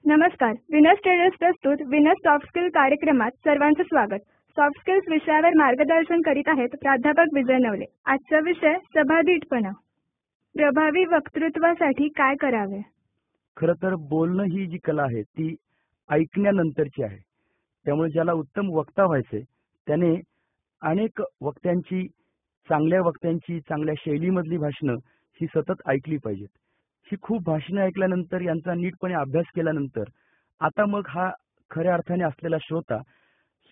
नमस्कार. Venus traders प्रस्तुत Venus soft skill कार्यक्रमात सर्वांचं स्वागत. सॉफ्ट स्किल्स विषयावर मार्गदर्शन करीत आहेत प्राध्यापक विजय नवले. आजचा विषय सभाधीटपणा. प्रभावी वक्तृत्वासाठी काय करावे? खरं तर बोलणं ही जी कला आहे ती ऐकण्यानंतरची आहे. त्यामुळे ज्याला उत्तम वक्ता व्हायचंय त्याने अनेक वक्त्यांची, चांगल्या वक्त्यांची, चांगल्या शैलीमधली भाषणं ही सतत ऐकली पाहिजेत. ही खूप भाषणं ऐकल्यानंतर, यांचा नीटपणे अभ्यास केल्यानंतर आता मग हा खऱ्या अर्थाने असलेला श्रोता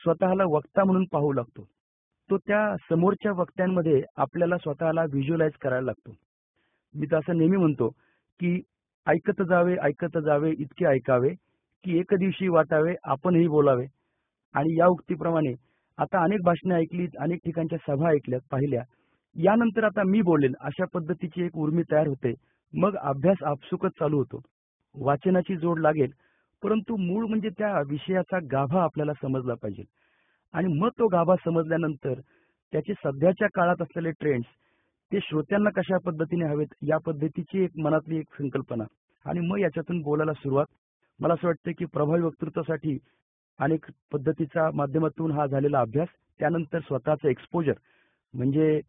स्वतःला वक्ता म्हणून पाहू लागतो. तो त्या समोरच्या वक्त्यांमध्ये आपल्याला स्वतःला व्हिज्युअलाइज करायला लागतो. मी तर असं नेहमी म्हणतो की ऐकत जावे इतके ऐकावे की एक दिवशी वाटावे आपणही बोलावे. आणि या उक्तीप्रमाणे आता अनेक भाषणे ऐकलीत, अनेक ठिकाणच्या सभा ऐकल्यात, पाहिल्या. यानंतर आता मी बोलेन अशा पद्धतीची एक उर्मी तयार होते. मग अभ्यास आपसुकच चालू होतो. वाचनाची जोड लागेल, परंतु मूळ म्हणजे त्या विषयाचा गाभा आपल्याला समजला पाहिजे. आणि मग तो गाभा समजल्यानंतर त्याचे सध्याच्या काळात असलेले ट्रेंड्स ते श्रोत्यांना कशा पद्धतीने हवेत या पद्धतीची एक मनातली एक संकल्पना, आणि मग याच्यातून बोलायला सुरुवात. मला असं वाटतं की प्रभावी वक्तृत्वासाठी अनेक पद्धतीचा माध्यमातून हा झालेला अभ्यास, त्यानंतर स्वतःचं एक्सपोजर, म्हणजे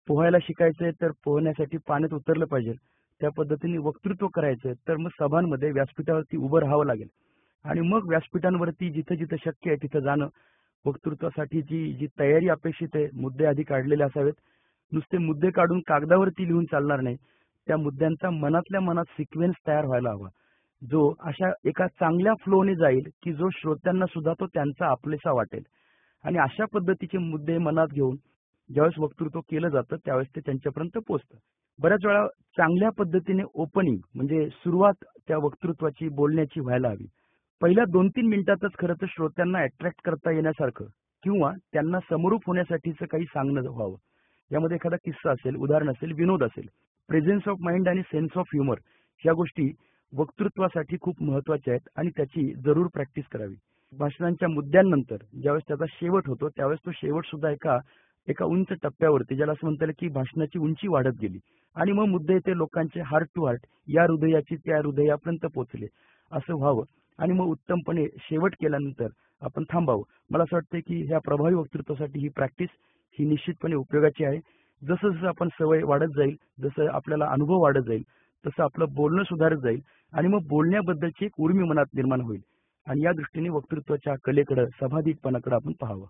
पोहायला शिकायचंय तर पोहण्यासाठी पाण्यात उतरलं पाहिजे, त्या पद्धतीने वक्तृत्व करायचंय तर मग सभांमध्ये व्यासपीठावरती उभं राहावं लागेल. आणि मग व्यासपीठांवरती जिथं जिथं शक्य आहे तिथं जाणं. वक्तृत्वासाठीची जी तयारी अपेक्षित आहे, मुद्दे आधी काढलेले असावेत. नुसते मुद्दे काढून कागदावरती लिहून चालणार नाही. त्या मुद्द्यांचा मनातल्या मनात सिक्वेन्स तयार व्हायला हवा, जो अशा एका चांगल्या फ्लोने जाईल की जो श्रोत्यांना सुद्धा तो त्यांचा आपलेसा वाटेल. आणि अशा पद्धतीचे मुद्दे मनात घेऊन ज्यावेळेस वक्तृत्व केलं जातं त्यावेळेस ते त्यांच्यापर्यंत पोहोचतं. बऱ्याच वेळा चांगल्या पद्धतीने ओपनिंग म्हणजे सुरुवात त्या वक्तृत्वाची, बोलण्याची व्हायला हवी. पहिल्या 2-3 मिनिटातच खरं तर श्रोत्यांना अट्रॅक्ट करता येण्यासारखं किंवा त्यांना समरूप होण्यासाठीचं काही सांगणं व्हावं. यामध्ये एखादा किस्सा असेल, उदाहरण असेल, विनोद असेल. प्रेझेन्स ऑफ माइंड आणि सेन्स ऑफ ह्युमर ह्या गोष्टी वक्तृत्वासाठी खूप महत्वाच्या आहेत आणि त्याची जरूर प्रॅक्टिस करावी. भाषणांच्या मुद्द्यांनंतर ज्यावेळेस त्याचा शेवट होतो त्यावेळेस तो शेवट सुद्धा एका उंच टप्प्यावरती, ज्याला असं म्हणता येईल की भाषणाची उंची वाढत गेली आणि मग मुद्दे ते लोकांचे हार्ट टू हार्ट, या हृदयाची त्या हृदयापर्यंत पोहोचले असं व्हावं. आणि मग उत्तमपणे शेवट केल्यानंतर आपण थांबावं. मला असं वाटतं की ह्या प्रभावी वक्तृत्वासाठी ही प्रॅक्टिस ही निश्चितपणे उपयोगाची आहे. जसं जसं आपण सवय वाढत जाईल, जसं आपल्याला अनुभव वाढत जाईल, तसं आपलं बोलणं सुधारत जाईल आणि मग बोलण्याबद्दलची एक उर्मी मनात निर्माण होईल. आणि या दृष्टीने वक्तृत्वाच्या कलेकडे, सभाधीटपणाकडे आपण पाहावं.